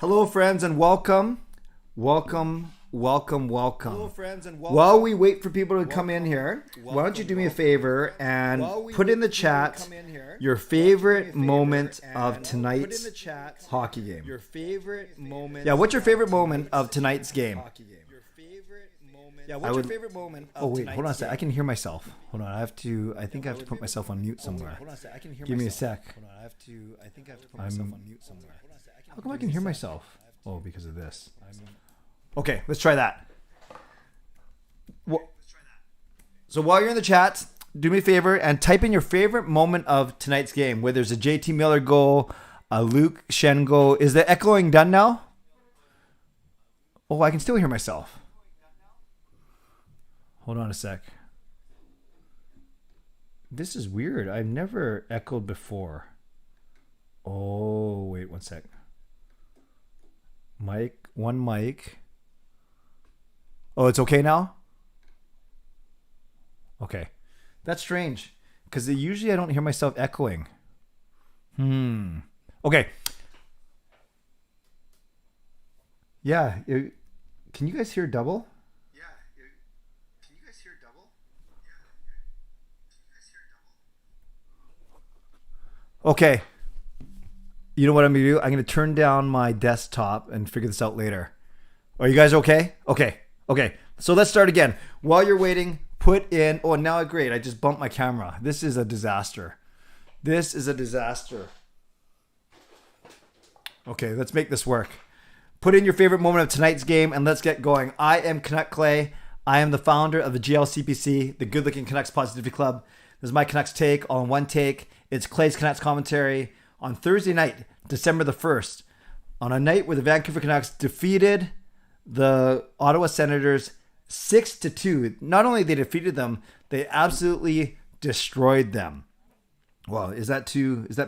Hello, friends, and welcome. Welcome. Hello, friends, and welcome. While we wait for people to come in here, why don't you do me a favor and put in the chat your favorite moment of tonight's hockey game. Your favorite moment. Yeah, what's your favorite moment of tonight's game? Yeah, what's your favorite moment of tonight's game? Oh, wait, hold on a sec. I can hear myself. Hold on, I think I have to put myself on mute somewhere. Give me a sec. Hold on, I think I have to put myself on mute somewhere. How come I can hear myself? Oh, because of this. Okay, let's try that. So while you're in the chat, do me a favor and type in your favorite moment of tonight's game. Whether there's a JT Miller goal, a Luke Shen goal. Is the echoing done now? Oh, I can still hear myself. Hold on a sec. This is weird. I've never echoed before. Oh, wait one sec. One mic. Oh, it's okay now? Okay. That's strange. Because usually I don't hear myself echoing. Okay. Yeah. Can you guys hear double? Yeah. Can you guys hear double? Yeah. Can you guys hear double? Okay. You know what I'm going to do? I'm going to turn down my desktop and figure this out later. Are you guys okay? Okay. So let's start again. While you're waiting, put in... Oh, now great. I just bumped my camera. This is a disaster. Okay, let's make this work. Put in your favorite moment of tonight's game and let's get going. I am Canuck Clay. I am the founder of the GLCPC, the Good Looking Canucks Positivity Club. This is my Canucks take, all in one take. It's Clay's Canucks commentary on Thursday night, December the 1st, on a night where the Vancouver Canucks defeated the Ottawa Senators 6-2. Not only they defeated them, they absolutely destroyed them. Well, is that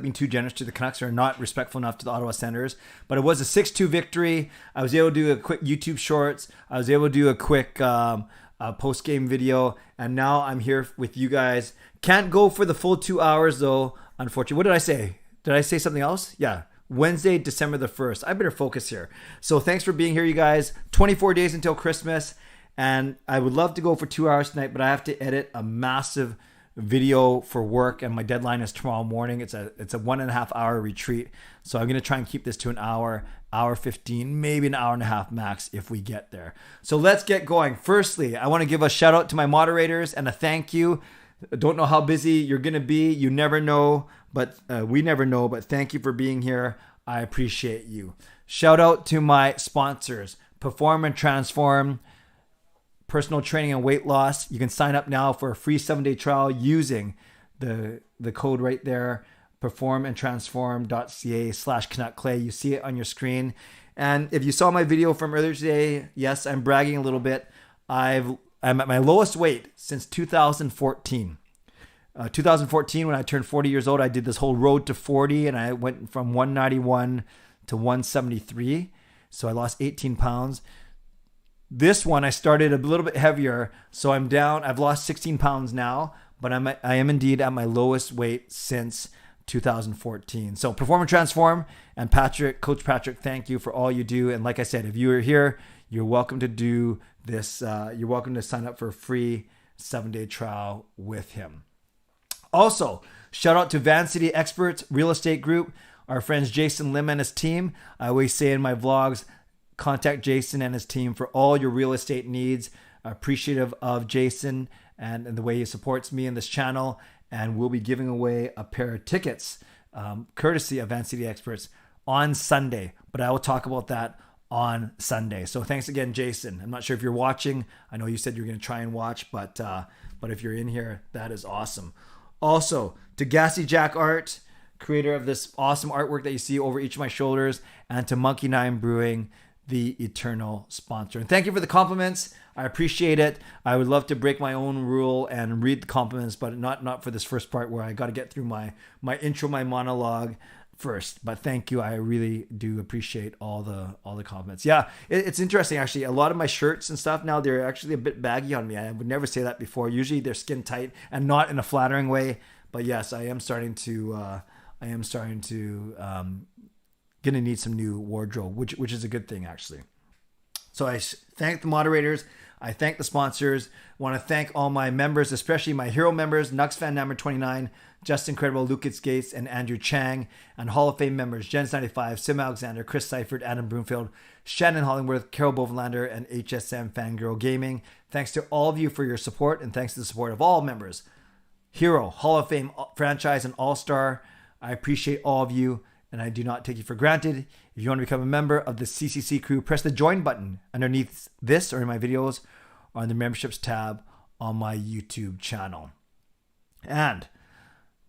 being too generous to the Canucks or not respectful enough to the Ottawa Senators? But it was a 6-2 victory. I was able to do a quick YouTube shorts. I was able to do a quick post-game video. And now I'm here with you guys. Can't go for the full 2 hours though, unfortunately. What did I say? Did I say something else? Yeah. Wednesday, December the 1st. I better focus here. So thanks for being here, you guys. 24 days until Christmas. And I would love to go for 2 hours tonight, but I have to edit a massive video for work. And my deadline is tomorrow morning. It's a 1.5 hour retreat. So I'm going to try and keep this to an hour 15, maybe an hour and a half max if we get there. So let's get going. Firstly, I want to give a shout out to my moderators and a thank you. I don't know how busy you're going to be. You never know. But we never know, but thank you for being here. I appreciate you. Shout out to my sponsors, Perform and Transform, personal training and weight loss. You can sign up now for a free 7-day trial using the code right there, performandtransform.ca/CanuckClay. You see it on your screen. And if you saw my video from earlier today, yes, I'm bragging a little bit. I'm at my lowest weight since 2014. 2014, when I turned 40 years old, I did this whole road to 40 and I went from 191 to 173. So I lost 18 pounds. This one, I started a little bit heavier. So I'm down. I've lost 16 pounds now, but I am indeed at my lowest weight since 2014. So Perform and Transform and Coach Patrick, thank you for all you do. And like I said, if you are here, you're welcome to do this. You're welcome to sign up for a free 7-day trial with him. Also, shout out to Van City Experts Real Estate Group, our friends Jason Lim and his team. I always say in my vlogs, contact Jason and his team for all your real estate needs. Appreciative of Jason and the way he supports me in this channel. And we'll be giving away a pair of tickets, courtesy of Van City Experts, on Sunday. But I will talk about that on Sunday. So thanks again, Jason. I'm not sure if you're watching. I know you said you're going to try and watch, but if you're in here, that is awesome. Also, to Gassy Jack Art, creator of this awesome artwork that you see over each of my shoulders, and to Monkey Nine Brewing, the eternal sponsor. And thank you for the compliments. I appreciate it. I would love to break my own rule and read the compliments, but not for this first part where I got to get through my intro, my monologue first. But thank you. I really do appreciate all the compliments. Yeah, it's interesting actually. A lot of my shirts and stuff now, they're actually a bit baggy on me. I would never say that before. Usually they're skin tight and not in a flattering way. But yes, I am starting to going to need some new wardrobe, which is a good thing, actually. So I thank the moderators. I thank the sponsors. I want to thank all my members, especially my hero members, nucksfan number 29, Justin Credible, Lucas Gates, and Andrew Chang, and Hall of Fame members, Jens95, simalexander, Chris Seifried, Adam Broomfield, Shannon Hollingworth, Carol Bovenlander, and Hsmfangirl Gaming. Thanks to all of you for your support, and thanks to the support of all members. Hero, Hall of Fame, franchise, and all-star. I appreciate all of you, and I do not take you for granted. If you want to become a member of the CCC Crew, press the join button underneath this or in my videos or on the memberships tab on my YouTube channel. And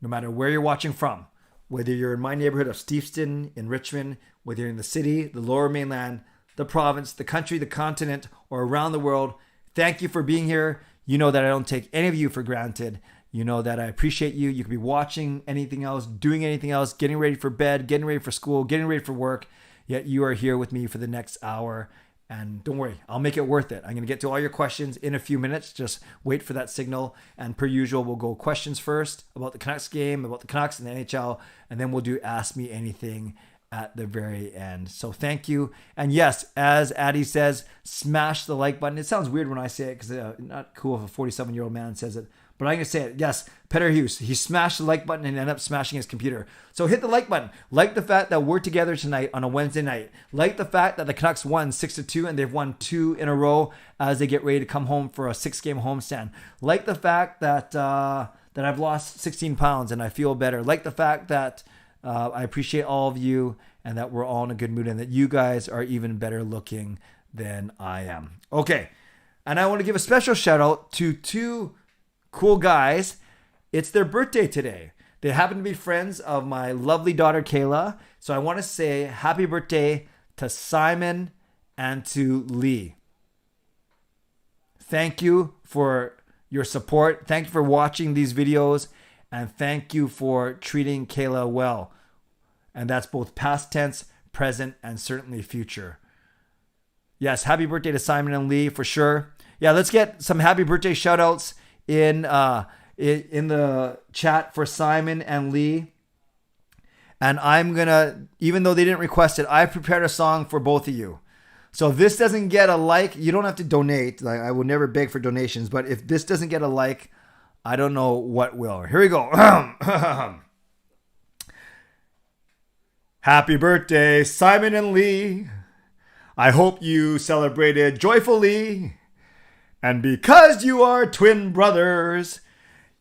no matter where you're watching from, whether you're in my neighborhood of Steveston, in Richmond, whether you're in the city, the Lower Mainland, the province, the country, the continent, or around the world, thank you for being here. You know that I don't take any of you for granted. You know that I appreciate you. You could be watching anything else, doing anything else, getting ready for bed, getting ready for school, getting ready for work. Yet you are here with me for the next hour. And don't worry, I'll make it worth it. I'm going to get to all your questions in a few minutes. Just wait for that signal. And per usual, we'll go questions first about the Canucks game, about the Canucks and the NHL. And then we'll do Ask Me Anything at the very end. So thank you. And yes, as Addie says, smash the like button. It sounds weird when I say it because not cool if a 47-year-old man says it. But I'm going to say it. Yes, Peter Hughes, he smashed the like button and ended up smashing his computer. So hit the like button. Like the fact that we're together tonight on a Wednesday night. Like the fact that the Canucks won 6-2 and they've won 2 in a row as they get ready to come home for a 6-game homestand. Like the fact that that I've lost 16 pounds and I feel better. Like the fact that I appreciate all of you and that we're all in a good mood and that you guys are even better looking than I am. Okay. And I want to give a special shout out to 2 cool guys. It's their birthday today. They happen to be friends of my lovely daughter, Kayla. So I want to say happy birthday to Simon and to Lee. Thank you for your support. Thank you for watching these videos. And thank you for treating Kayla well. And that's both past tense, present, and certainly future. Yes, happy birthday to Simon and Lee for sure. Yeah, let's get some happy birthday shout outs in the chat for Simon and Lee. And I'm gonna, even though they didn't request it, I prepared a song for both of you. So if this doesn't get a like, you don't have to donate. Like, I will never beg for donations, but if this doesn't get a like, I don't know what will. Here we go. Happy birthday, Simon and Lee. I hope you celebrated joyfully. And because you are twin brothers,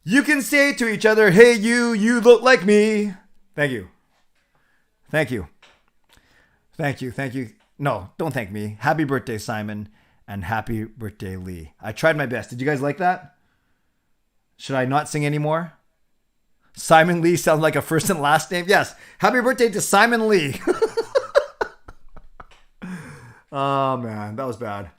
you can say to each other, hey, you look like me. Thank you. Thank you. Thank you. Thank you. No, don't thank me. Happy birthday, Simon. And happy birthday, Lee. I tried my best. Did you guys like that? Should I not sing anymore? Simon Lee sounds like a first and last name. Yes. Happy birthday to Simon Lee. Oh, man. That was bad.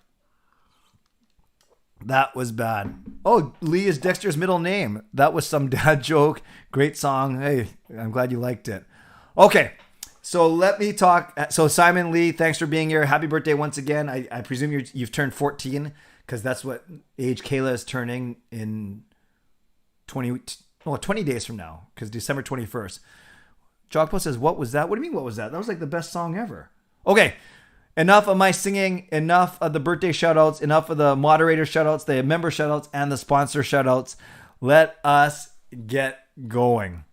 That was bad. Oh, Lee is Dexter's middle name. That was some dad joke. Great song. Hey, I'm glad you liked it. Okay. So let me talk. So Simon Lee, thanks for being here. Happy birthday once again. I presume you've turned 14 because that's what age Kayla is turning in 20 days from now, because December 21st. Jogpo says, what was that? What do you mean, what was that? That was like the best song ever. Okay. Enough of my singing, enough of the birthday shoutouts, enough of the moderator shoutouts, the member shoutouts, and the sponsor shoutouts. Let us get going.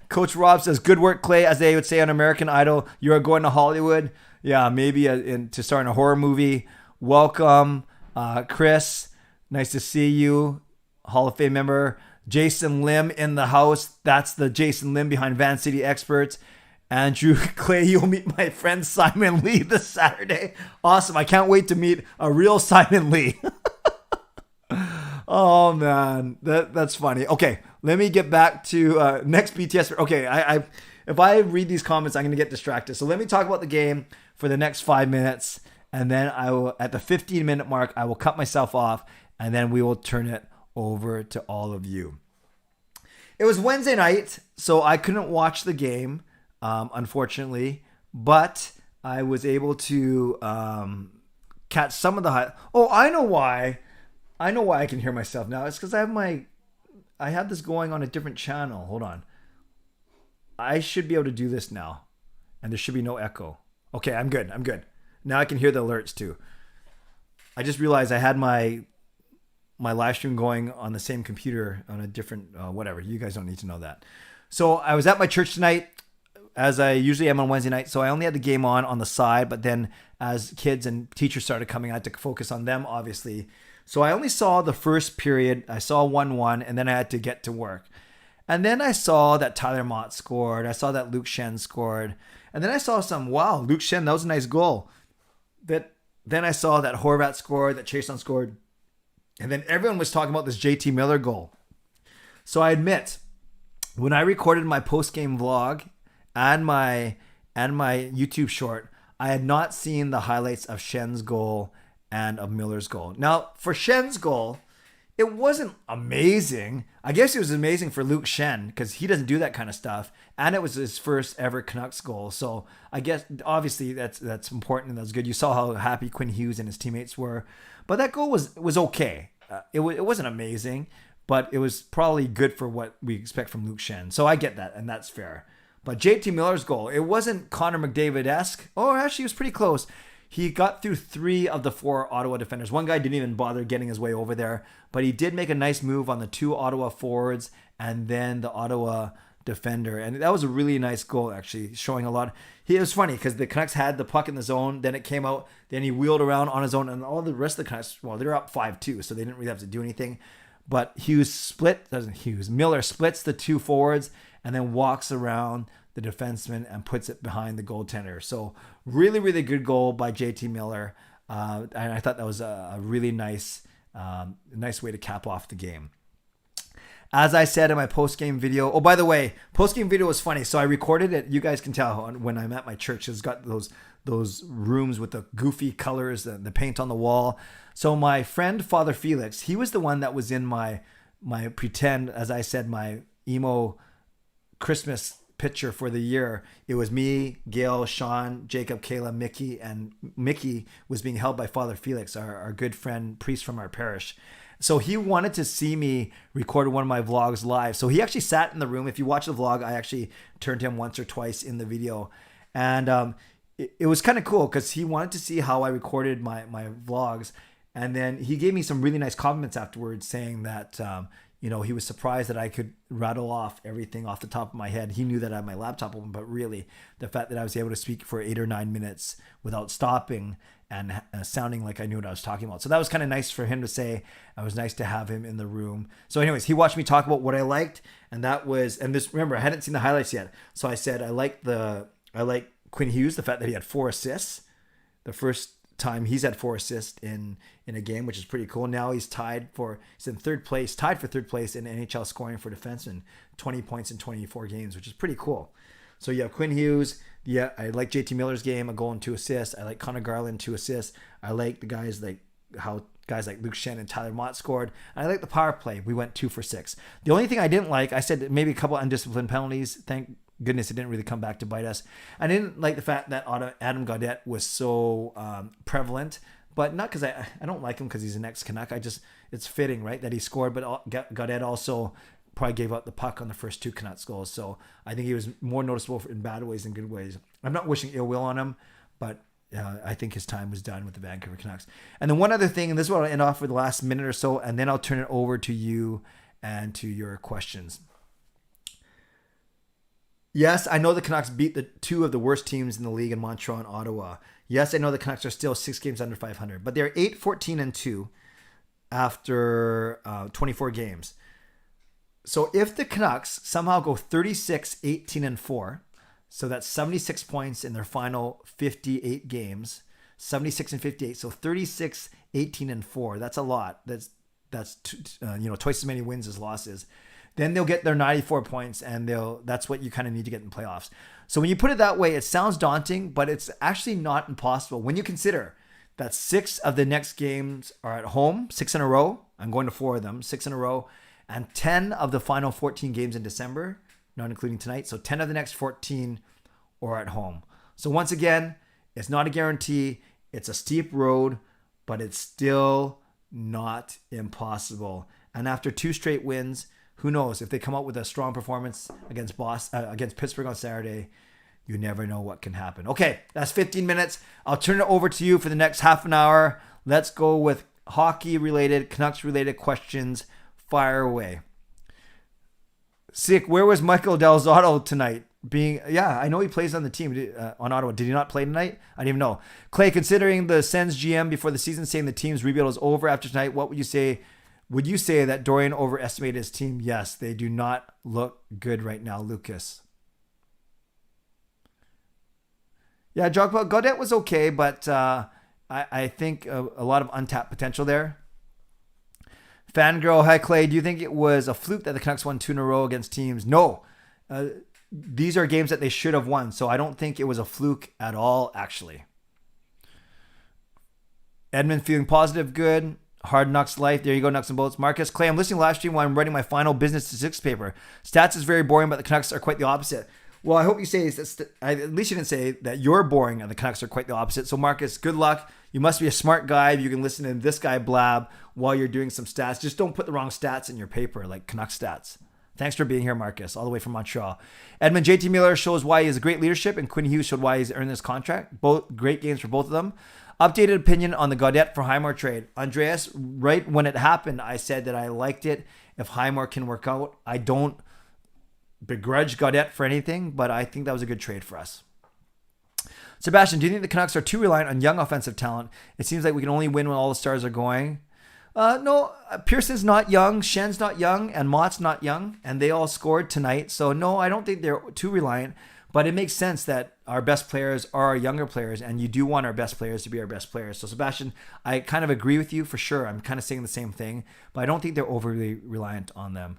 Coach Rob says, good work, Clay, as they would say on American Idol. You are going to Hollywood. Yeah, maybe to star in a horror movie. Welcome, Chris. Nice to see you. Hall of Fame member. Jason Lim in the house. That's the Jason Lim behind Van City Experts. Andrew Clay, you'll meet my friend Simon Lee this Saturday. Awesome. I can't wait to meet a real Simon Lee. Oh, man. That's funny. Okay, let me get back to next BTS. Okay, if I read these comments, I'm going to get distracted. So let me talk about the game for the next 5 minutes. And then I will, at the 15-minute mark, I will cut myself off. And then we will turn it over to all of you. It was Wednesday night, so I couldn't watch the game. Unfortunately, but I was able to catch some of the high. Oh, I know why I can hear myself now. It's because I have this going on a different channel. Hold on. I should be able to do this now. and there should be no echo. Okay, I'm good. Now I can hear the alerts too. I just realized I had my live stream going on the same computer on a different whatever. You guys don't need to know that. So I was at my church tonight, as I usually am on Wednesday night. So I only had the game on the side, but then as kids and teachers started coming, I had to focus on them, obviously. So I only saw the first period. I saw 1-1, and then I had to get to work. And then I saw that Tyler Mott scored. I saw that Luke Shen scored. And then I saw wow, Luke Shen, that was a nice goal. Then I saw that Horvat scored, that Chason scored. And then everyone was talking about this JT Miller goal. So I admit, when I recorded my post-game vlog and my YouTube short, I had not seen the highlights of Shen's goal and of Miller's goal. Now, for Shen's goal, it wasn't amazing. I guess it was amazing for Luke Shen because he doesn't do that kind of stuff. And it was his first ever Canucks goal. So I guess, obviously, that's important and that's good. You saw how happy Quinn Hughes and his teammates were. But that goal was okay. It wasn't amazing, but it was probably good for what we expect from Luke Shen. So I get that, and that's fair. But JT Miller's goal, it wasn't Connor McDavid-esque. Oh, actually, it was pretty close. He got through 3 of the 4 Ottawa defenders. One guy didn't even bother getting his way over there, but he did make a nice move on the 2 Ottawa forwards and then the Ottawa defender. And that was a really nice goal, actually, showing a lot. It was funny because the Canucks had the puck in the zone, then it came out, then he wheeled around on his own, and all the rest of the Canucks, well, they're up 5-2, so they didn't really have to do anything. But Miller splits the 2 forwards and then walks around the defenseman and puts it behind the goaltender. So really, really good goal by JT Miller. And I thought that was a really nice way to cap off the game. As I said in my post-game video, oh, by the way, post-game video was funny. So I recorded it. You guys can tell when I'm at my church. It's got those rooms with the goofy colors, the paint on the wall. So my friend, Father Felix, he was the one that was in my pretend, as I said, my emo Christmas picture for the year. It was me, Gail, Sean, Jacob, Kayla, Mickey, and Mickey was being held by Father Felix, our good friend, priest from our parish. So he wanted to see me record one of my vlogs live. So he actually sat in the room. If you watch the vlog, I actually turned him once or twice in the video. And it was kind of cool because he wanted to see how I recorded my vlogs. And then he gave me some really nice compliments afterwards saying that, he was surprised that I could rattle off everything off the top of my head. He knew that I had my laptop open, but really the fact that I was able to speak for 8 or 9 minutes without stopping and sounding like I knew what I was talking about. So that was kind of nice for him to say. It was nice to have him in the room. So anyways, he watched me talk about what I liked. And remember, I hadn't seen the highlights yet. So I said, I like Quinn Hughes, the fact that he had 4 assists. The first time he's had 4 assists in a game, which is pretty cool. Now he's tied for third place in NHL scoring for defensemen, 20 points in 24 games, which is pretty cool. So you have Quinn Hughes. Yeah, I like JT Miller's game, a goal and 2 assists. I like Connor Garland, 2 assists. I like the guys like Luke Shen and Tyler Mott scored. And I like the power play. We went 2 for 6. The only thing I didn't like, I said maybe a couple undisciplined penalties. Thank goodness it didn't really come back to bite us. I didn't like the fact that Adam Gaudette was so prevalent, but not because I don't like him because he's an ex-Canuck. It's fitting, right, that he scored, but Gaudette also probably gave up the puck on the first 2 Canucks goals. So I think he was more noticeable in bad ways than good ways. I'm not wishing ill will on him, but I think his time was done with the Vancouver Canucks. And then one other thing, and this is what I'll end off with the last minute or so, and then I'll turn it over to you and to your questions. Yes, I know the Canucks beat the 2 of the worst teams in the league in Montreal and Ottawa. Yes, I know the Canucks are still 6 games under 500, but they're 8-14-2 after 24 games. So if the Canucks somehow go 36-18-4, so that's 76 points in their final 58 games, 76 and 58, so 36-18-4. That's a lot. That's twice as many wins as losses. Then they'll get their 94 points, and that's what you kind of need to get in playoffs. So when you put it that way, it sounds daunting, but it's actually not impossible when you consider that 6 of the next games are at home, 6 in a row. I'm going to 4 of them, 6 in a row, and 10 of the final 14 games in December, not including tonight. So 10 of the next 14 are at home. So once again, it's not a guarantee. It's a steep road, but it's still not impossible. And after 2 straight wins, who knows if they come out with a strong performance against Pittsburgh on Saturday, You never know what can happen. Okay, that's 15 minutes. I'll turn it over to you for the next half an hour. Let's go with hockey-related, Canucks-related questions. Fire away. Sick, where was Michael Del Zotto tonight? I know he plays on the team on Ottawa. Did he not play tonight? I didn't even know. Clay, considering the Sens GM before the season saying the team's rebuild is over after tonight, what would you say? Would you say that Dorian overestimated his team? Yes, they do not look good right now, Lucas. Yeah, Gaudette was okay, but I think a lot of untapped potential there. Fangirl, hi Clay. Do you think it was a fluke that the Canucks won 2 in a row against teams? No. These are games that they should have won, so I don't think it was a fluke at all, actually. Edmund feeling positive, good. Hard Nucks life. There you go, Nucks and Bolts. Marcus, Clay, I'm listening to Livestream while I'm writing my final business statistics paper. Stats is very boring, but the Canucks are quite the opposite. Well, I hope you say that. At least you didn't say that you're boring and the Canucks are quite the opposite. So, Marcus, good luck. You must be a smart guy if you can listen to this guy blab while you're doing some stats. Just don't put the wrong stats in your paper, like Canucks stats. Thanks for being here, Marcus, all the way from Montreal. Edmund JT Miller shows why he has a great leadership, and Quinn Hughes showed why he's earned this contract. Both great games for both of them. Updated opinion on the Gaudette for Highmore trade. Andreas, right when it happened, I said that I liked it if Highmore can work out. I don't begrudge Gaudette for anything, but I think that was a good trade for us. Sebastian, do you think the Canucks are too reliant on young offensive talent? It seems like we can only win when all the stars are going. No, Pearson's not young, Shen's not young, and Mott's not young, and they all scored tonight. So no, I don't think they're too reliant, but it makes sense that our best players are our younger players, and you do want our best players to be our best players. So Sebastian, I kind of agree with you for sure. I'm kind of saying the same thing, but I don't think they're overly reliant on them.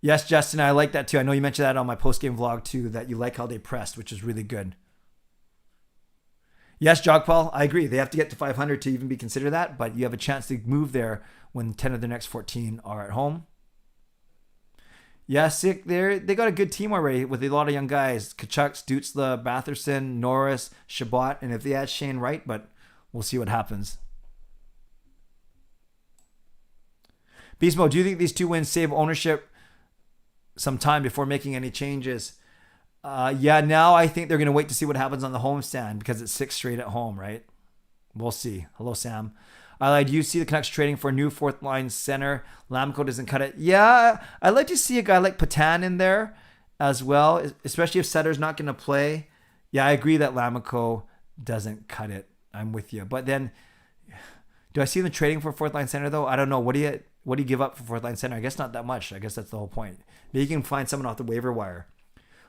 Yes, Justin, I like that too. I know you mentioned that on my post-game vlog too, that you like how they pressed, which is really good. Yes, Jogpal, I agree. They have to get to 500 to even be considered that, but you have a chance to move there when 10 of the next 14 are at home. Yeah, sick. They got a good team already with a lot of young guys. Kachuk, Stutzla, Batherson, Norris, Shabbat, and if they add Shane Wright, but we'll see what happens. Beast Mode, do you think these 2 wins save ownership some time before making any changes? Now I think they're going to wait to see what happens on the homestand because it's 6 straight at home, right? We'll see. Hello, Sam. Do you see the Canucks trading for a new 4th line center? Lamco doesn't cut it. Yeah, I'd like to see a guy like Patan in there as well, especially if Sutter's not going to play. Yeah, I agree that Lamco doesn't cut it. I'm with you. But then, do I see them trading for a 4th line center though? I don't know. What do you give up for 4th line center? I guess not that much. I guess that's the whole point. Maybe you can find someone off the waiver wire.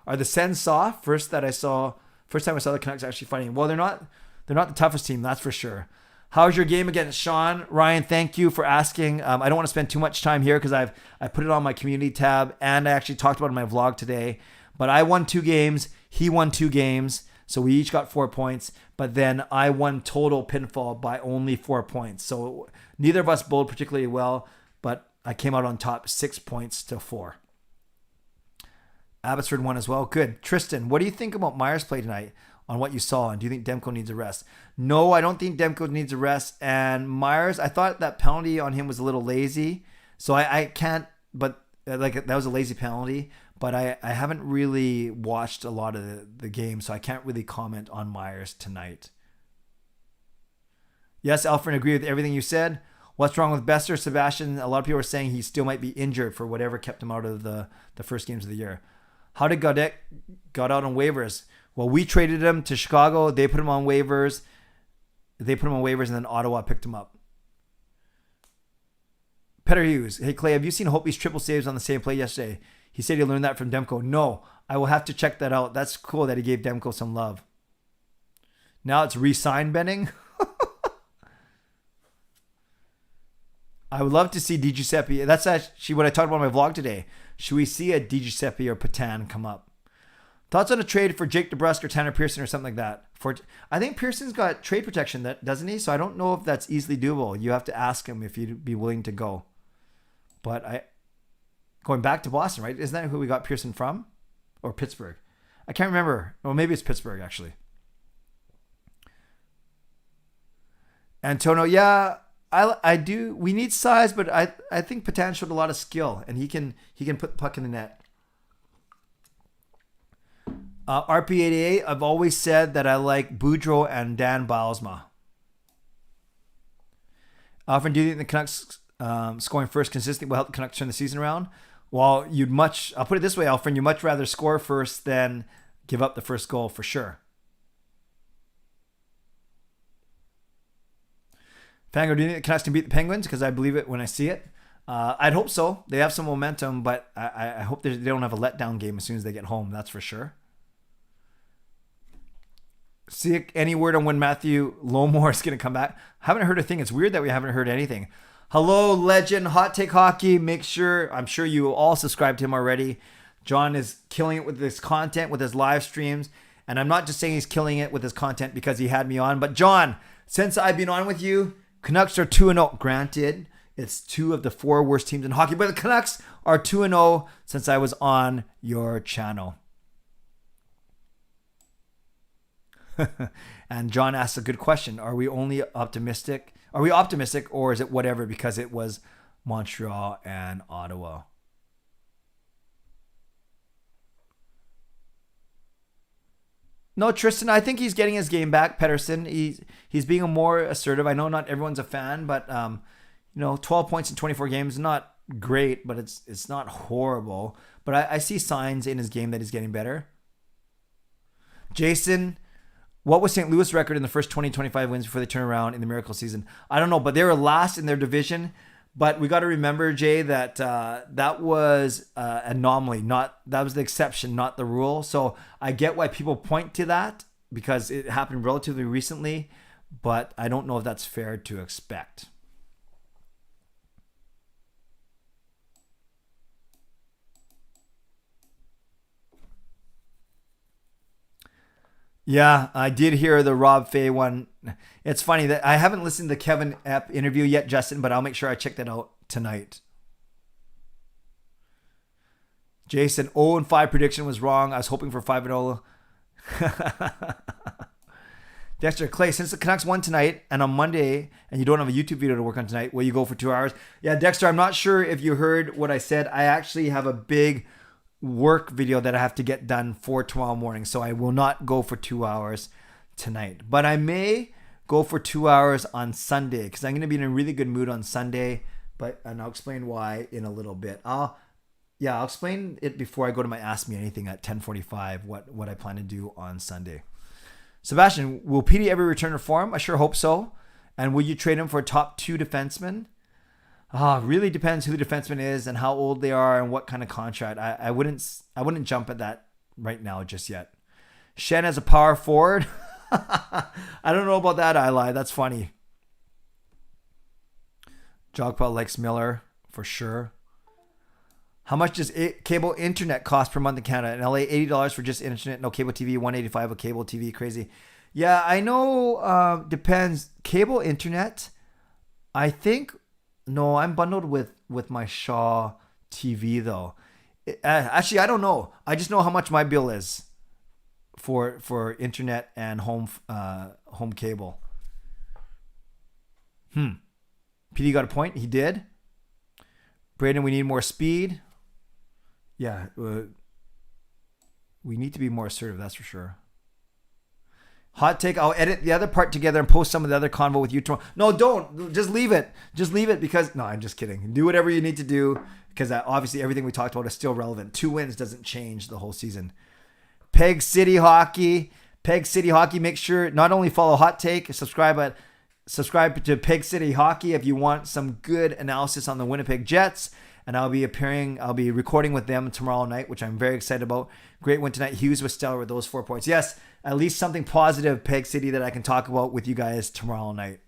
Are the Sens soft? First time I saw the Canucks actually fighting. Well, they're not the toughest team, that's for sure. How's your game against Sean? Ryan, thank you for asking. I don't want to spend too much time here because I put it on my community tab and I actually talked about it in my vlog today. But I won 2 games. He won 2 games. So we each got 4 points. But then I won total pinfall by only 4 points. So neither of us bowled particularly well, but I came out on top 6 points to 4. Abbotsford won as well. Good. Tristan, what do you think about Myers' play tonight on what you saw? And do you think Demko needs a rest? No, I don't think Demko needs a rest. And Myers, I thought that penalty on him was a little lazy. So I can't, but that was a lazy penalty. But I haven't really watched a lot of the game, so I can't really comment on Myers tonight. Yes, Elfren, agree with everything you said. What's wrong with Besser? Sebastian, a lot of people are saying he still might be injured for whatever kept him out of the first games of the year. How did Gaudette got out on waivers? Well, we traded him to Chicago. They put him on waivers. And then Ottawa picked him up. Peter Hughes. Hey, Clay, have you seen Hope's triple saves on the same play yesterday? He said he learned that from Demko. No, I will have to check that out. That's cool that he gave Demko some love. Now it's re-sign betting. I would love to see Di Giuseppe. That's actually what I talked about in my vlog today. Should we see a Di Giuseppe or Patan come up? Thoughts on a trade for Jake DeBrusk or Tanner Pearson or something like that? I think Pearson's got trade protection, doesn't he? So I don't know if that's easily doable. You have to ask him if you'd be willing to go. But going back to Boston, right? Isn't that who we got Pearson from? Or Pittsburgh? I can't remember. Or maybe it's Pittsburgh, actually. Antonio, yeah, I do. We need size, but I think Patan showed a lot of skill, and he can put the puck in the net. RP88, I've always said that I like Boudreaux and Dan Bylsma. Elfren, do you think the Canucks scoring first consistently will help the Canucks turn the season around? Well, I'll put it this way, Elfren, you'd much rather score first than give up the first goal for sure. Fango, do you think the Canucks can beat the Penguins? Because I believe it when I see it. I'd hope so. They have some momentum, but I hope they don't have a letdown game as soon as they get home. That's for sure. See any word on when Matthew Lomore is going to come back? Haven't heard a thing. It's weird that we haven't heard anything. Hello, legend, Hot Take Hockey. I'm sure you all subscribed to him already. John is killing it with his content, with his live streams. And I'm not just saying he's killing it with his content because he had me on. But John, since I've been on with you, Canucks are 2-0. Granted, it's 2 of the 4 worst teams in hockey. But the Canucks are 2-0 since I was on your channel. And John asks a good question. Are we optimistic, or is it whatever because it was Montreal and Ottawa? No, Tristan, I think he's getting his game back. Pettersson, he's being more assertive. I know not everyone's a fan, but 12 points in 24 games is not great, but it's not horrible. But I see signs in his game that he's getting better. Jason, what was St. Louis' record in the first 20-25 wins before they turn around in the miracle season? I don't know, but they were last in their division. But we got to remember, Jay, that that was an anomaly. That was the exception, not the rule. So I get why people point to that because it happened relatively recently, but I don't know if that's fair to expect. Yeah, I did hear the Rob Fay one. It's funny that I haven't listened to the Kevin Epp interview yet, Justin, but I'll make sure I check that out tonight. Jason, 0-5 prediction was wrong. I was hoping for 5-0. Dexter, Clay, since the Canucks won tonight and on Monday, and you don't have a YouTube video to work on tonight, will you go for 2 hours? Yeah, Dexter, I'm not sure if you heard what I said. I actually have a big work video that I have to get done for tomorrow morning, so I will not go for 2 hours tonight, but I may go for 2 hours on Sunday because I'm going to be in a really good mood on Sunday, and I'll explain why in a little bit. I'll explain it before I go to my Ask Me Anything at 10:45 what I plan to do on Sunday. Sebastian, will PD ever return to form? I sure hope so. And will you trade him for a top 2 defenseman? Really depends who the defenseman is and how old they are and what kind of contract. I wouldn't jump at that right now just yet. Shen as a power forward. I don't know about that, I lie. That's funny. Jogpal likes Miller for sure. How much does cable internet cost per month in Canada? In LA, $80 for just internet, no cable TV, $185 with cable TV. Crazy. Yeah, I know. Depends. Cable internet, I think. No, I'm bundled with my Shaw TV though. Actually, I don't know. I just know how much my bill is for internet and home cable. PD got a point. He did. Braden, we need more speed. Yeah, we need to be more assertive. That's for sure. Hot take. I'll edit the other part together and post some of the other convo with you tomorrow. No, don't. Just leave it. Just leave it because... No, I'm just kidding. Do whatever you need to do because obviously everything we talked about is still relevant. 2 wins doesn't change the whole season. Peg City Hockey. Peg City Hockey. Make sure not only follow Hot Take, subscribe to Peg City Hockey if you want some good analysis on the Winnipeg Jets. And I'll be recording with them tomorrow night, which I'm very excited about. Great win tonight. Hughes was stellar with those 4 points. Yes, at least something positive, Peg City, that I can talk about with you guys tomorrow night.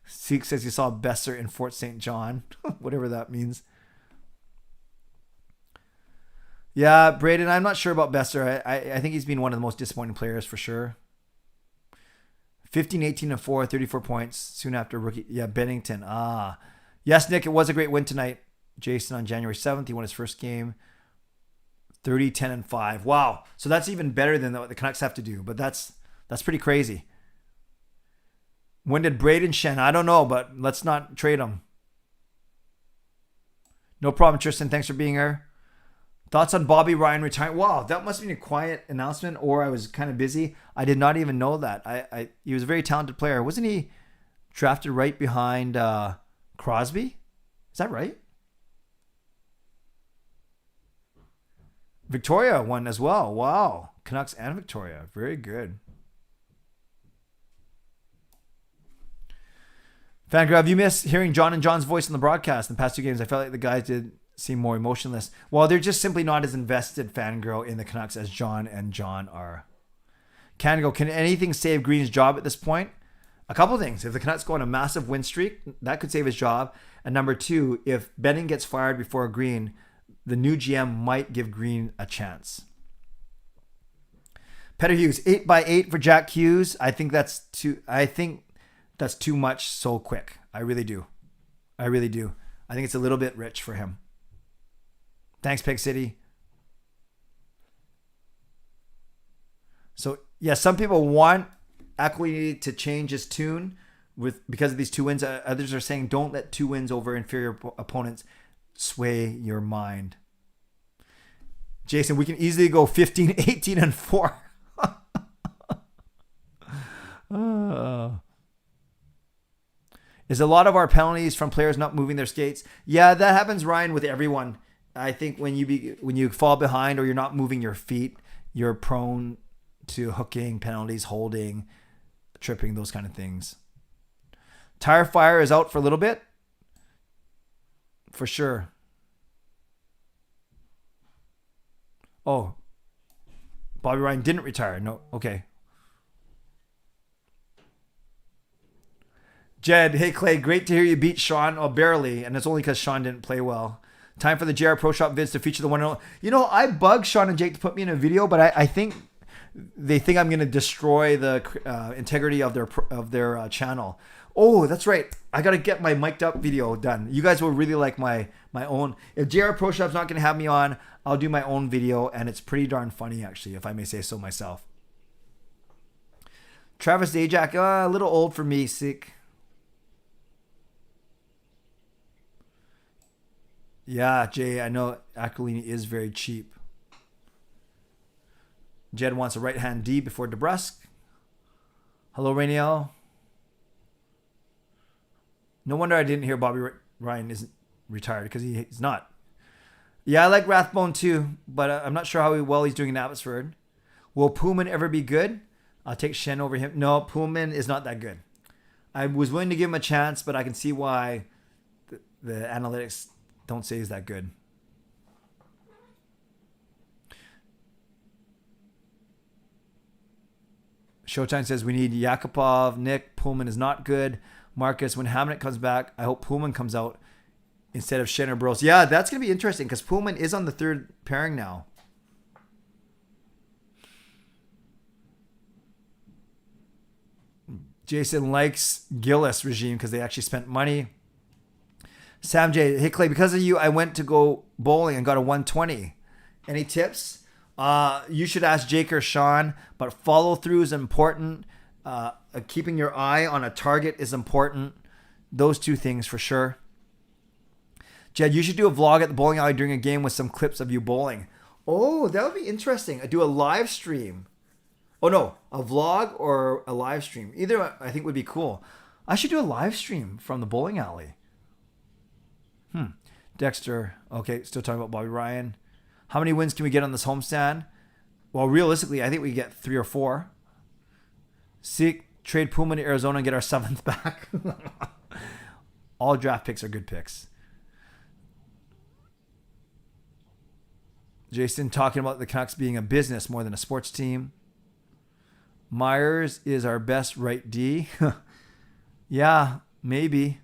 Seek says you saw Besser in Fort St. John. Whatever that means. Yeah, Braden, I'm not sure about Besser. I think he's been one of the most disappointing players for sure. 15, 18, and 4, 34 points soon after rookie. Yeah, Bennington. Yes, Nick, it was a great win tonight. Jason on January 7th, he won his first game. 30, 10, and 5. Wow. So that's even better than what the Canucks have to do, but that's pretty crazy. When did Braden Shen? I don't know, but let's not trade him. No problem, Tristan. Thanks for being here. Thoughts on Bobby Ryan retiring? Wow, that must have been a quiet announcement, or I was kind of busy. I did not even know that. He was a very talented player. Wasn't he drafted right behind Crosby? Is that right? Victoria won as well. Wow. Canucks and Victoria. Very good. Fangirl, have you missed hearing John and John's voice in the broadcast in the past 2 games? I felt like the guys did seem more emotionless. Well, they're just simply not as invested, Fangirl, in the Canucks as John and John are. Can anything save Green's job at this point? A couple things. If the Canucks go on a massive win streak, that could save his job. And number 2, if Benning gets fired before Green, the new GM might give Green a chance. Peter Hughes, 8x8 for Jack Hughes. I think that's too much so quick. I really do. I think it's a little bit rich for him. Thanks, Pig City. So, yeah, some people want Aquilini to change his tune because of these 2 wins. Others are saying don't let 2 wins over inferior opponents sway your mind. Jason, we can easily go 15, 18, and 4. Is a lot of our penalties from players not moving their skates? Yeah, that happens, Ryan, with everyone. I think when you fall behind or you're not moving your feet, you're prone to hooking, penalties, holding, tripping, those kind of things. Tire Fire is out for a little bit. For sure. Oh. Bobby Ryan didn't retire. No. Okay. Jed, hey Clay, great to hear you beat Sean. Oh, barely. And it's only because Sean didn't play well. Time for the JR Pro Shop vids to feature the one and only. You know, I bugged Sean and Jake to put me in a video, but I think they think I'm going to destroy the integrity of their channel. Oh, that's right. I got to get my mic'd up video done. You guys will really like my own. If JR Pro Shop's not going to have me on, I'll do my own video, and it's pretty darn funny, actually, if I may say so myself. Travis Zajac, a little old for me, sick. Yeah, Jay, I know Aquilini is very cheap. Jed wants a right-hand D before DeBrusque. Hello, Rainiel. No wonder I didn't hear Bobby Ryan isn't retired, because he's not. Yeah, I like Rathbone too, but I'm not sure how well he's doing in Abbotsford. Will Pullman ever be good? I'll take Shen over him. No, Pullman is not that good. I was willing to give him a chance, but I can see why the analytics don't say he's that good. Showtime says we need Yakupov. Nick, Pullman is not good. Marcus, when Hamonic comes back, I hope Pullman comes out instead of Shen or Bros. Yeah, that's going to be interesting because Pullman is on the 3rd pairing now. Jason likes Gillis regime because they actually spent money. Sam J, hey Clay, because of you, I went to go bowling and got a 120. Any tips? You should ask Jake or Sean, but follow through is important. Keeping your eye on a target is important. Those 2 things for sure. Jed, you should do a vlog at the bowling alley during a game with some clips of you bowling. Oh, that would be interesting. I do a live stream. Oh no, a vlog or a live stream. Either I think would be cool. I should do a live stream from the bowling alley. Dexter, okay, still talking about Bobby Ryan. How many wins can we get on this homestand? Well, realistically, I think we get 3 or 4. Trade Pullman to Arizona and get our 7th back. All draft picks are good picks. Jason talking about the Canucks being a business more than a sports team. Myers is our best right D. Yeah, maybe.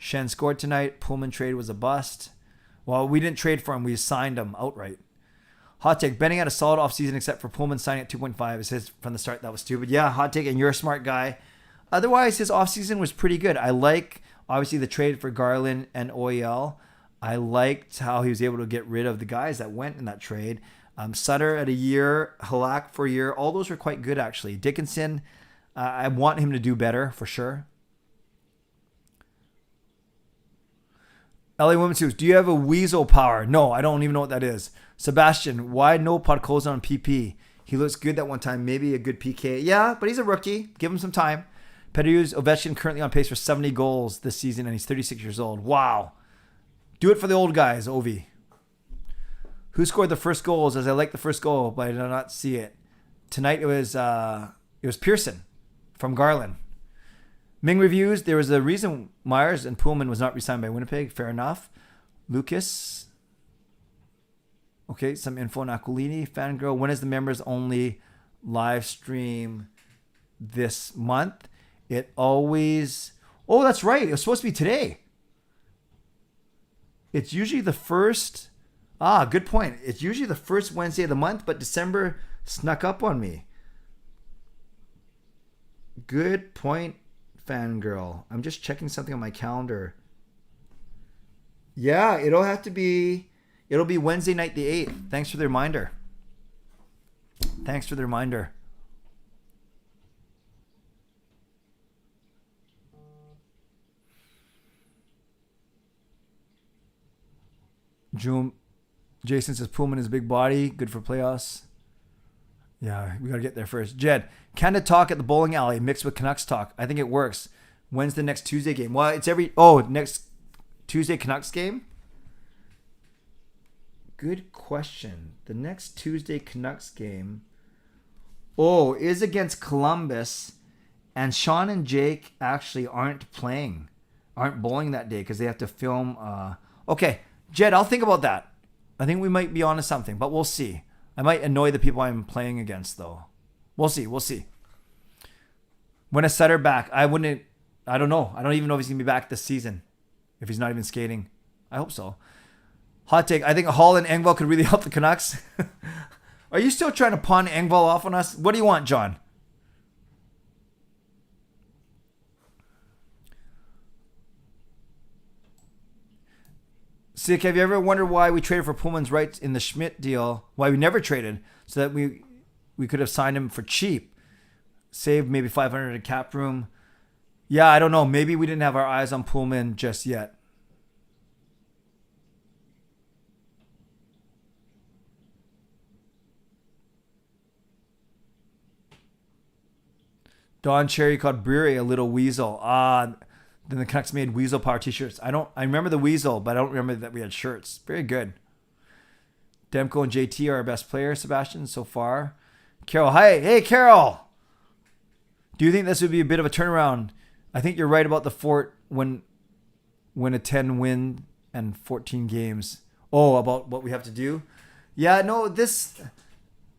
Shen scored tonight. Pullman trade was a bust. Well, we didn't trade for him. We signed him outright. Hot take. Benning had a solid offseason except for Pullman signing at 2.5. It says from the start that was stupid. Yeah, hot take, and you're a smart guy. Otherwise, his offseason was pretty good. I like, obviously, the trade for Garland and OEL. I liked how he was able to get rid of the guys that went in that trade. Sutter at a year, Halak for a year. All those were quite good, actually. Dickinson, I want him to do better for sure. LA Women's Hoops, do you have a weasel power? No, I don't even know what that is. Sebastian, why no Podkoza on PP? He looks good that one time. Maybe a good PK. Yeah, but he's a rookie. Give him some time. Pettius Ovechkin currently on pace for 70 goals this season, and he's 36 years old. Wow. Do it for the old guys, Ovi. Who scored the first goals? As I like the first goal, but I did not see it. Tonight it was Pearson from Garland. Ming reviews. There was a reason Myers and Pullman was not re-signed by Winnipeg. Fair enough. Lucas. Okay, some info on Aquilini. Fangirl. When is the members only live stream this month? It always... Oh, that's right. It was supposed to be today. It's usually the first... good point. It's usually the first Wednesday of the month, but December snuck up on me. Good point, Fangirl. I'm just checking something on my calendar. Yeah, it'll be Wednesday night the 8th. Thanks for the reminder. Jason says Pullman is a big body. Good for playoffs. Yeah, we got to get there first. Jed, Canada talk at the bowling alley mixed with Canucks talk. I think it works. When's the next Tuesday game? Well, it's next Tuesday Canucks game? Good question. The next Tuesday Canucks game is against Columbus, and Sean and Jake actually aren't bowling that day because they have to film. Okay, Jed, I'll think about that. I think we might be onto something, but we'll see. I might annoy the people I'm playing against, though. We'll see. When is Sutter back? I don't know. I don't even know if he's going to be back this season. If he's not even skating. I hope so. Hot take. I think Hall and Engvall could really help the Canucks. Are you still trying to pawn Engvall off on us? What do you want, John? Sick, have you ever wondered why we traded for Pullman's rights in the Schmidt deal? Why we never traded so that we could have signed him for cheap, saved maybe $500 in cap room. Yeah, I don't know. Maybe we didn't have our eyes on Pullman just yet. Don Cherry called Brewery a little weasel. Then the Canucks made Weasel Power t-shirts. I remember the Weasel, but I don't remember that we had shirts. Very good. Demko and JT are our best players, Sebastian, so far. Carol, hi. Hey, Carol. Do you think this would be a bit of a turnaround? I think you're right about the Fort when a 10 win and 14 games. Oh, about what we have to do? Yeah, no, this...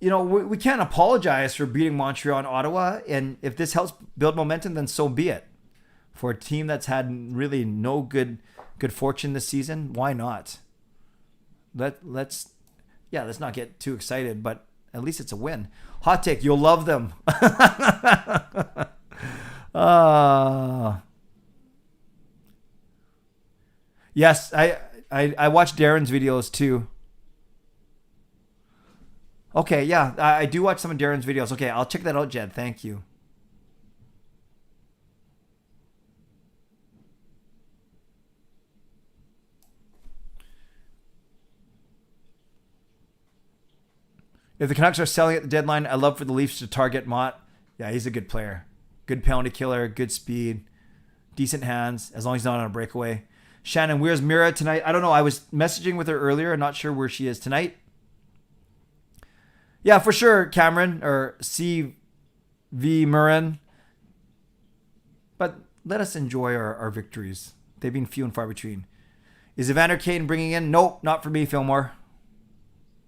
we can't apologize for beating Montreal and Ottawa. And if this helps build momentum, then so be it. For a team that's had really no good fortune this season, why not? Let's not get too excited, but at least it's a win. Hot take, you'll love them. Yes, I watch Darren's videos too. Okay, yeah, I do watch some of Darren's videos. Okay, I'll check that out, Jed. Thank you. If the Canucks are selling at the deadline, I love for the Leafs to target Mott. Yeah, he's a good player. Good penalty killer, good speed, decent hands, as long as he's not on a breakaway. Shannon, where's Mira tonight? I don't know. I was messaging with her earlier. I'm not sure where she is tonight. Yeah, for sure, Cameron, or CV Murren. But let us enjoy our victories. They've been few and far between. Is Evander Kane bringing in? Nope, not for me, Fillmore.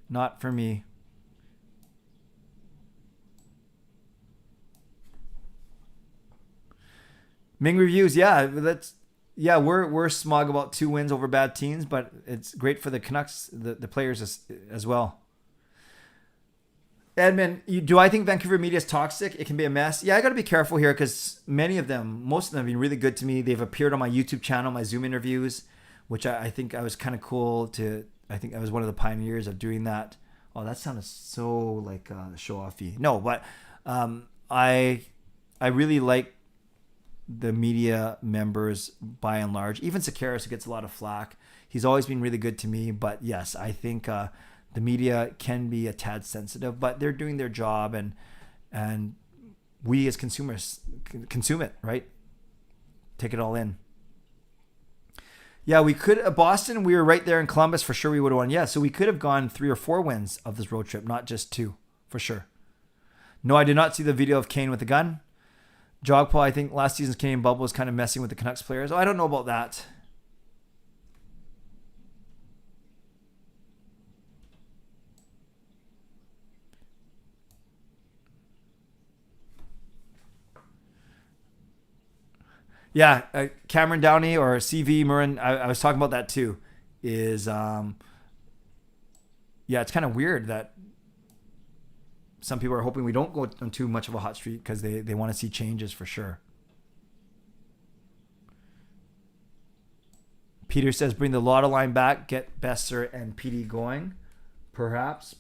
Not for me. Ming reviews, we're smug about 2 wins over bad teams, but it's great for the Canucks, the players as well. Edmund, do I think Vancouver media is toxic? It can be a mess. Yeah, I got to be careful here because most of them have been really good to me. They've appeared on my YouTube channel, my Zoom interviews, which I think I was kind of cool to. I think I was one of the pioneers of doing that. Oh, that sounded so like show-offy. No, but I really like the media members by and large, even Sakaris, who gets a lot of flack, he's always been really good to me. But yes, I think the media can be a tad sensitive, but they're doing their job, and we as consumers consume it, right? Take it all in. Yeah, we could. Boston, we were right there in Columbus. For sure we would have won. Yeah, so we could have gone 3 or 4 wins of this road trip, not just 2, for sure. No, I did not see the video of Kane with the gun. Jogpaw, I think last season's Canadian bubble was kind of messing with the Canucks players. Oh, I don't know about that. Yeah, Cameron Downey or CV Murren, I was talking about that too. Is yeah, it's kind of weird that some people are hoping we don't go on too much of a hot streak because they want to see changes for sure. Peter says, bring the Lotto line back, get Besser and PD going. Perhaps.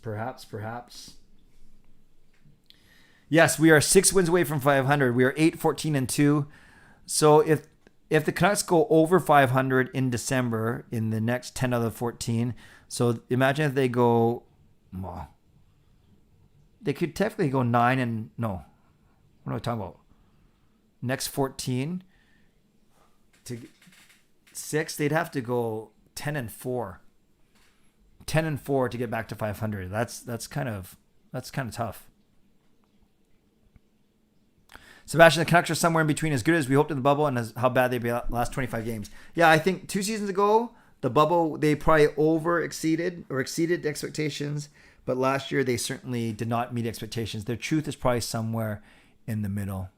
Yes, we are 6 wins away from 500. We are 8-14-2. So if the Canucks go over 500 in December in the next 10 out of the 14, so imagine if they go, well, they could technically go 9 and no, what am I talking about? Next 14 to 6, they'd have to go 10-4. 10-4 to get back to 500. That's kind of tough. Sebastian, the Canucks are somewhere in between as good as we hoped in the bubble and as how bad they'd be the last 25 games. Yeah, I think 2 seasons ago, the bubble, they probably exceeded expectations, but last year they certainly did not meet expectations. Their truth is probably somewhere in the middle.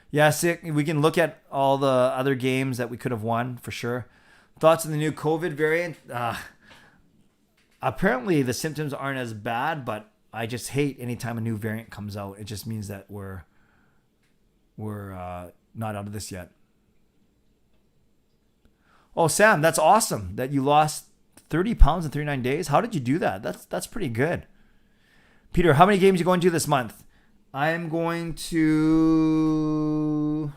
Yeah, we can look at all the other games that we could have won for sure. Thoughts on the new COVID variant? Apparently the symptoms aren't as bad, but I just hate anytime a new variant comes out. It just means that we're not out of this yet. Oh, Sam, that's awesome that you lost 30 pounds in 39 days. How did you do that? That's pretty good. Peter, how many games are you going to this month? I am going to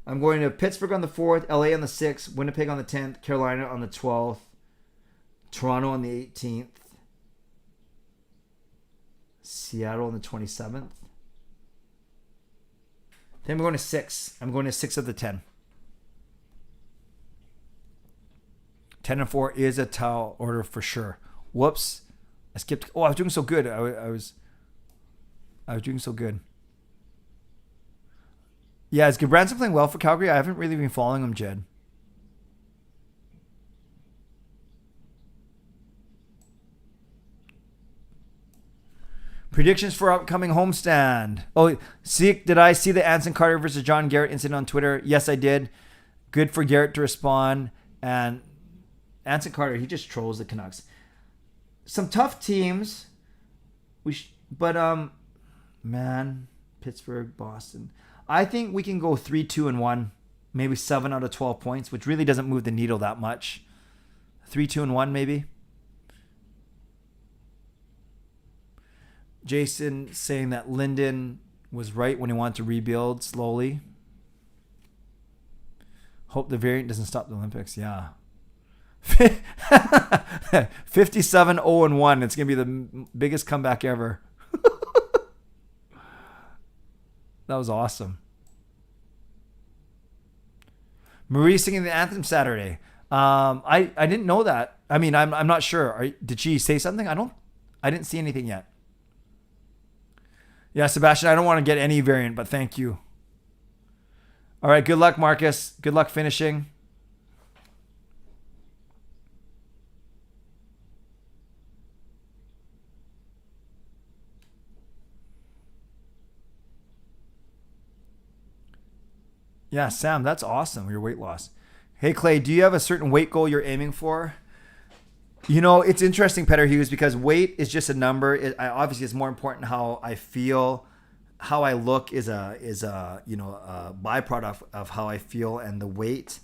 Pittsburgh on the 4th, LA on the 6th, Winnipeg on the 10th, Carolina on the 12th, Toronto on the 18th, Seattle on the 27th. Then we're going to 6. I'm going to 6 of the 10. 10-4 is a tall order for sure. Whoops. I skipped. Oh, I was doing so good. I was doing so good. Yeah, is Gabranson playing well for Calgary? I haven't really been following him, Jed. Predictions for upcoming homestand. Oh, did I see the Anson Carter versus John Garrett incident on Twitter? Yes, I did. Good for Garrett to respond. And Anson Carter, he just trolls the Canucks. Some tough teams. Man, Pittsburgh, Boston. I think we can go 3-2-1, maybe 7 out of 12 points, which really doesn't move the needle that much. 3-2-1, maybe. Jason saying that Linden was right when he wanted to rebuild slowly. Hope the variant doesn't stop the Olympics. Yeah. 57-0-1. It's going to be the biggest comeback ever. That was awesome. Marie singing the anthem Saturday. I didn't know that. I mean, I'm not sure. Did she say something? I didn't see anything yet. Yeah, Sebastian, I don't want to get any variant, but thank you. All right, good luck, Marcus. Good luck finishing. Yeah, Sam, that's awesome, your weight loss. Hey, Clay, do you have a certain weight goal you're aiming for? You know, it's interesting, Peter Hughes, because weight is just a number. Obviously, it's more important how I feel. How I look is a byproduct of how I feel and the weight.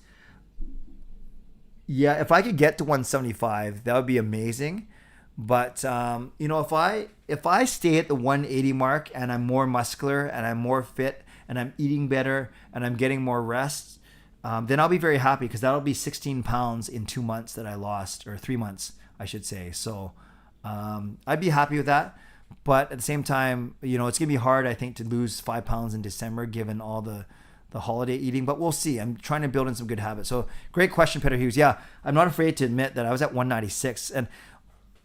Yeah, if I could get to 175, that would be amazing. But if I stay at the 180 mark and I'm more muscular and I'm more fit and I'm eating better and I'm getting more rest, then I'll be very happy, because that'll be 16 pounds in 2 months that I lost, or 3 months, I should say. So I'd be happy with that. But at the same time, it's going to be hard, I think, to lose 5 pounds in December given all the holiday eating. But we'll see. I'm trying to build in some good habits. So great question, Peter Hughes. Yeah, I'm not afraid to admit that I was at 196. And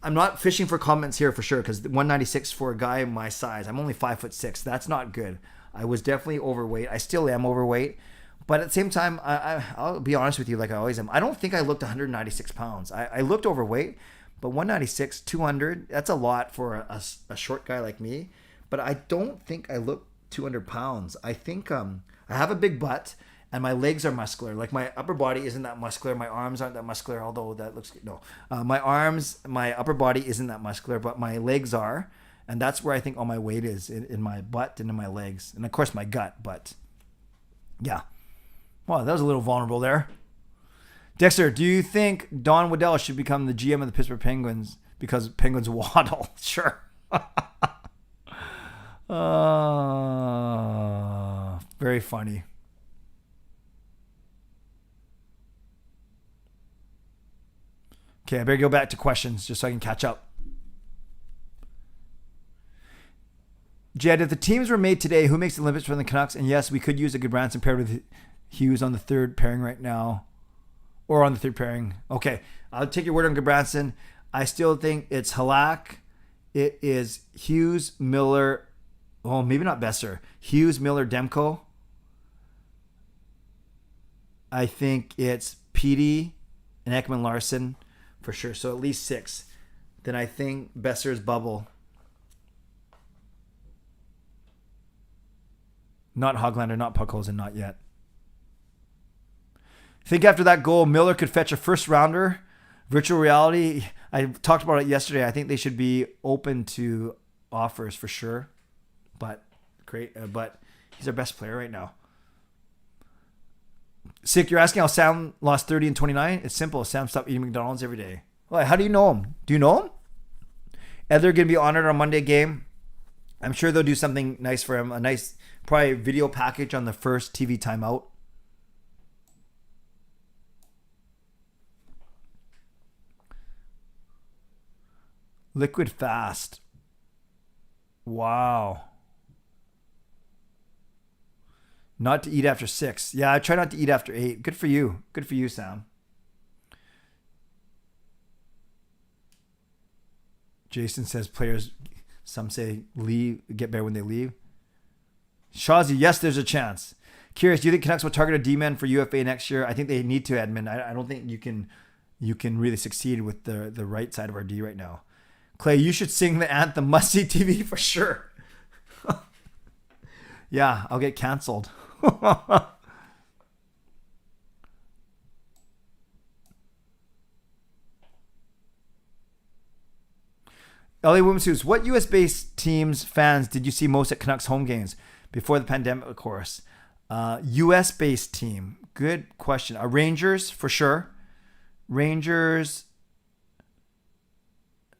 I'm not fishing for comments here for sure, because 196 for a guy my size, I'm only 5'6". That's not good. I was definitely overweight. I still am overweight. But at the same time, I'll be honest with you, like I always am. I don't think I looked 196 pounds. I looked overweight, but 196, 200, that's a lot for a short guy like me. But I don't think I look 200 pounds. I think I have a big butt, and my legs are muscular. Like my upper body isn't that muscular. My arms aren't that muscular, although that looks good. No. My upper body isn't that muscular, but my legs are. And that's where I think all my weight is, in my butt and in my legs. And of course my gut, but yeah. Wow, that was a little vulnerable there. Dexter, do you think Don Waddell should become the GM of the Pittsburgh Penguins because Penguins waddle? Sure. Very funny. Okay, I better go back to questions just so I can catch up. Jed, if the teams were made today, who makes the Olympics for the Canucks? And yes, we could use a good Branson paired with Hughes on the third pairing right now. Or on the third pairing. Okay, I'll take your word on Goodbranson. I still think it's Halak. It is Hughes, Miller. Oh, maybe not Besser. Hughes, Miller, Demko. I think it's Petey and Ekman Larson for sure. So at least 6. Then I think Besser's Bubble. Not Hoglander, not Puckhosen, not yet. I think after that goal, Miller could fetch a first rounder. Virtual reality, I talked about it yesterday. I think they should be open to offers for sure. But but he's our best player right now. Sick, you're asking how Sam lost 30 and 29? It's simple. Sam stopped eating McDonald's every day. Well, how do you know him? Do you know him? And they're going to be honored on Monday game. I'm sure they'll do something nice for him. A nice, probably video package on the first TV timeout. Liquid fast. Wow. Not to eat after 6. Yeah, I try not to eat after 8. Good for you. Good for you, Sam. Jason says players, some say leave, get better when they leave. Shazzy, yes, there's a chance. Curious, do you think Canucks will target a D-man for UFA next year? I think they need to, Edmund. I don't think you can really succeed with the right side of our D right now. Clay, you should sing the anthem Must See TV for sure. Yeah, I'll get canceled. LA Women's Hughes, what US-based teams fans did you see most at Canucks home games before the pandemic, of course? US-based team, good question. Rangers, for sure. Rangers,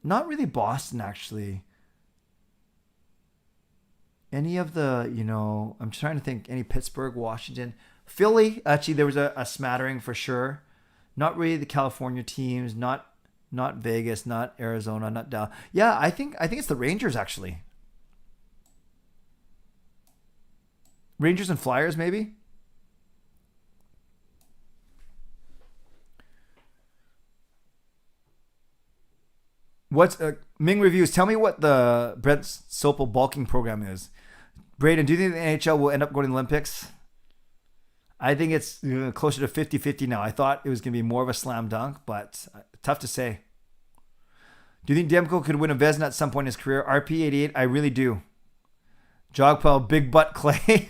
not really Boston, actually. Any of the, I'm trying to think, any Pittsburgh, Washington. Philly, actually, there was a smattering for sure. Not really the California teams, not Vegas, not Arizona, not Dallas. Yeah, I think it's the Rangers, actually. Rangers and Flyers, maybe? What's Ming Reviews? Tell me what the Brent Sopel bulking program is. Braden, do you think the NHL will end up going to the Olympics? I think it's closer to 50-50 now. I thought it was going to be more of a slam dunk, but tough to say. Do you think Demko could win a Vezina at some point in his career? RP88, I really do. Jogpel, big butt Clay.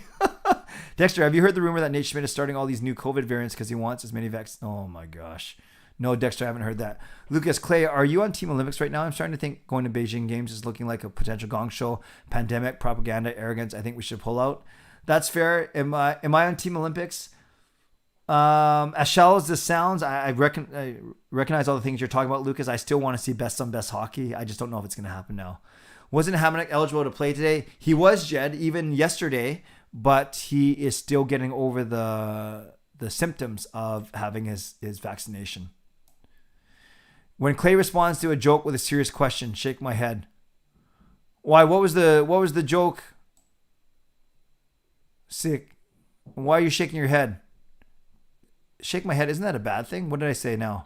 Dexter, have you heard the rumor that Nate Schmidt is starting all these new COVID variants because he wants as many vaccines? Oh my gosh. No, Dexter, I haven't heard that. Lucas, Clay, are you on Team Olympics right now? I'm starting to think going to Beijing Games is looking like a potential gong show. Pandemic, propaganda, arrogance. I think we should pull out. That's fair. Am I on Team Olympics? As shallow as this sounds, I recognize all the things you're talking about, Lucas. I still want to see best on best hockey. I just don't know if it's going to happen now. Wasn't Hamonic eligible to play today? He was, Jed, even yesterday, but he is still getting over the symptoms of having his vaccination. When Clay responds to a joke with a serious question, shake my head. Why? What was the joke? Sick. Why are you shaking your head? Shake my head. Isn't that a bad thing? What did I say now?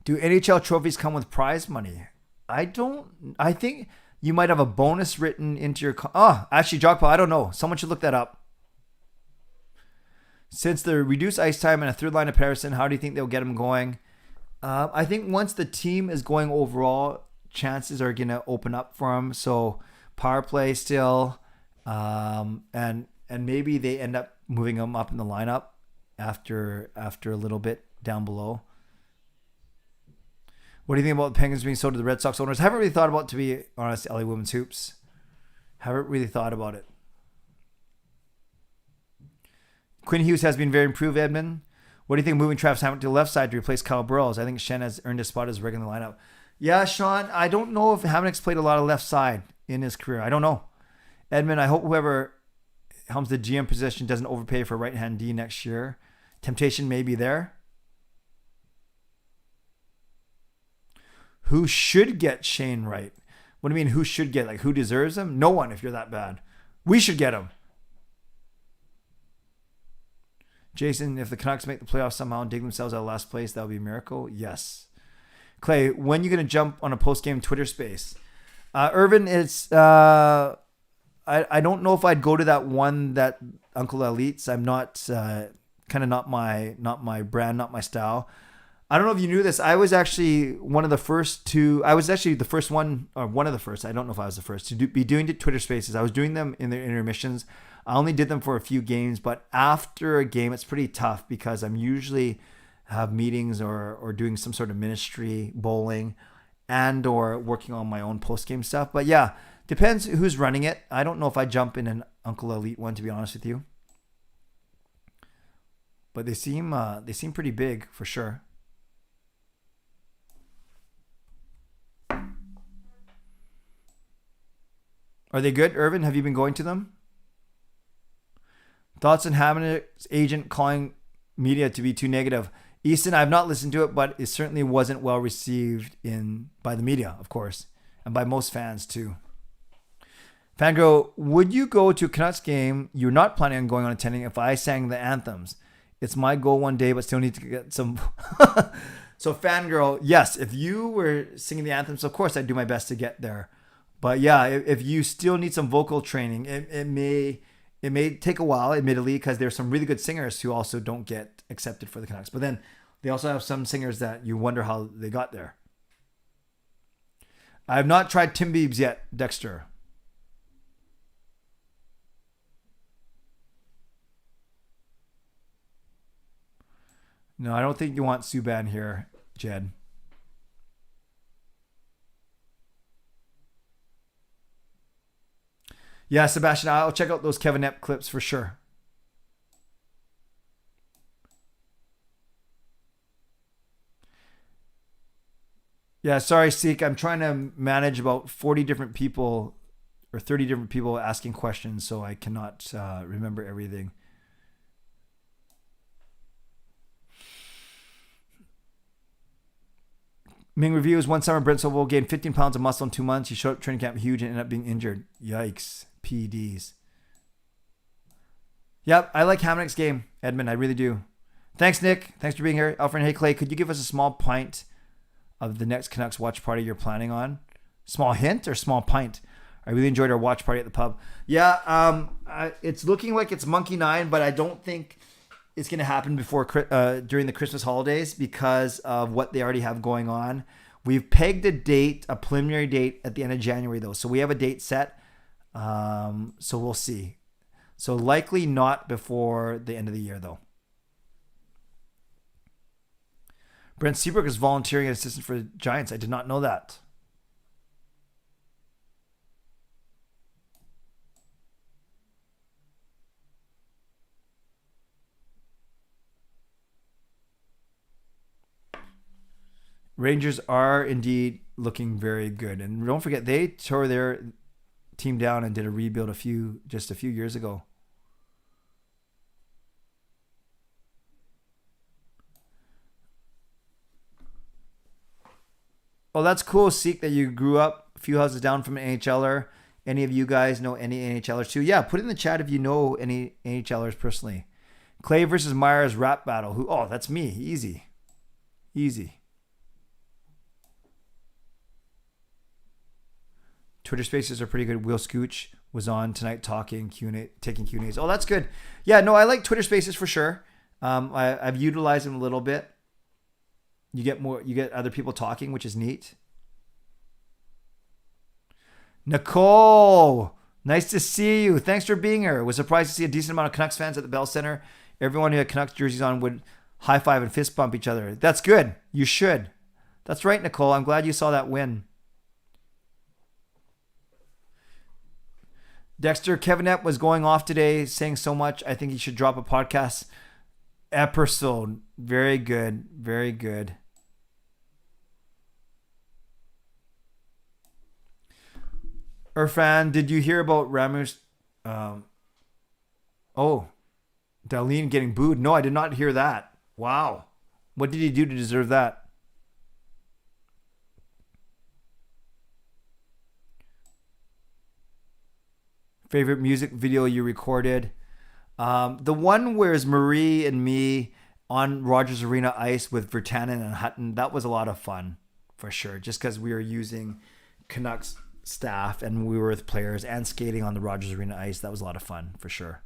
Do NHL trophies come with prize money? I think you might have a bonus written into your... actually, Jogpal, I don't know. Someone should look that up. Since the reduced ice time and a third line of Patterson, how do you think they'll get him going? I think once the team is going overall, chances are going to open up for him. So power play still, and maybe they end up moving him up in the lineup after a little bit down below. What do you think about the Penguins being sold to the Red Sox owners? Haven't really thought about it, to be honest, LA Women's Hoops. Haven't really thought about it. Quinn Hughes has been very improved, Edmund. What do you think of moving Travis Hamonic to the left side to replace Kyle Burrows? I think Shen has earned a spot as regular lineup. Yeah, Sean, I don't know if Hamonic's played a lot of left side in his career. I don't know. Edmund, I hope whoever helms the GM position doesn't overpay for right-hand D next year. Temptation may be there. Who should get Shane Wright? What do you mean, who should get? Like, who deserves him? No one, if you're that bad. We should get him. Jason, if the Canucks make the playoffs somehow and dig themselves out of last place, that would be a miracle. Yes. Clay, when are you going to jump on a post-game Twitter space? Irvin, it's... I don't know if I'd go to that one that Uncle Elites. I'm not... kind of not my brand, not my style. I don't know if you knew this. I was actually one of the first to... I was actually the first one, or one of the first. I don't know if I was the first to be doing the Twitter spaces. I was doing them in their intermissions. I only did them for a few games, but after a game, it's pretty tough because I'm usually have meetings or doing some sort of ministry, bowling, and or working on my own post-game stuff. But yeah, depends who's running it. I don't know if I jump in an Uncle Elite one, to be honest with you. But they seem pretty big for sure. Are they good, Irvin? Have you been going to them? Thoughts on Hamonic's agent calling media to be too negative? Easton, I've not listened to it, but it certainly wasn't well received by the media, of course, and by most fans too. Fangirl, would you go to a Canucks game you're not planning on going on attending if I sang the anthems? It's my goal one day, but still need to get some... So Fangirl, yes, if you were singing the anthems, of course I'd do my best to get there. But yeah, if you still need some vocal training, it may take a while, admittedly, because there's some really good singers who also don't get accepted for the Canucks. But then they also have some singers that you wonder how they got there. I have not tried Tim Biebs yet, Dexter. No, I don't think you want Subban here, Jed. Yeah, Sebastian, I'll check out those Kevin Epp clips for sure. Yeah, sorry, Seek. I'm trying to manage about 40 different people or 30 different people asking questions, so I cannot remember everything. Ming reviews, one summer Brent Sobel gained 15 pounds of muscle in 2 months. He showed up training camp huge and ended up being injured. Yikes. PDs. Yep, I like Hamonic's game, Edmund. I really do. Thanks, Nick. Thanks for being here. Elfren, hey, Clay, could you give us a small pint of the next Canucks watch party you're planning on? Small hint or small pint? I really enjoyed our watch party at the pub. Yeah, it's looking like it's Monkey 9, but I don't think it's going to happen before during the Christmas holidays because of what they already have going on. We've pegged a date, a preliminary date at the end of January, though. So we have a date set. So we'll see. So likely not before the end of the year, though. Brent Seabrook is volunteering as assistant for the Giants. I did not know that. Rangers are indeed looking very good. And don't forget, they tore their team down and did a rebuild just a few years ago. Oh, that's cool, Seek, that you grew up a few houses down from an NHLer. Any of you guys know any NHLers too? Yeah, put in the chat if you know any NHLers personally. Clay versus Myers rap battle. Oh, that's me. Easy. Easy. Twitter Spaces are pretty good. Will Scooch was on tonight taking Q&As. Oh, that's good. Yeah, no, I like Twitter Spaces for sure. I've utilized them a little bit. You get other people talking, which is neat. Nicole, nice to see you. Thanks for being here. Was surprised to see a decent amount of Canucks fans at the Bell Center. Everyone who had Canucks jerseys on would high five and fist bump each other. That's good. You should. That's right, Nicole. I'm glad you saw that win. Dexter Kevinette was going off today, saying so much. I think he should drop a podcast episode. Very good. Very good. Irfan, did you hear about Ramirez? Darlene getting booed. No, I did not hear that. Wow. What did he do to deserve that? Favorite music video you recorded? The one where it's Marie and me on Rogers Arena ice with Virtanen and Hutton. That was a lot of fun for sure. Just because we were using Canucks staff and we were with players and skating on the Rogers Arena ice. That was a lot of fun for sure.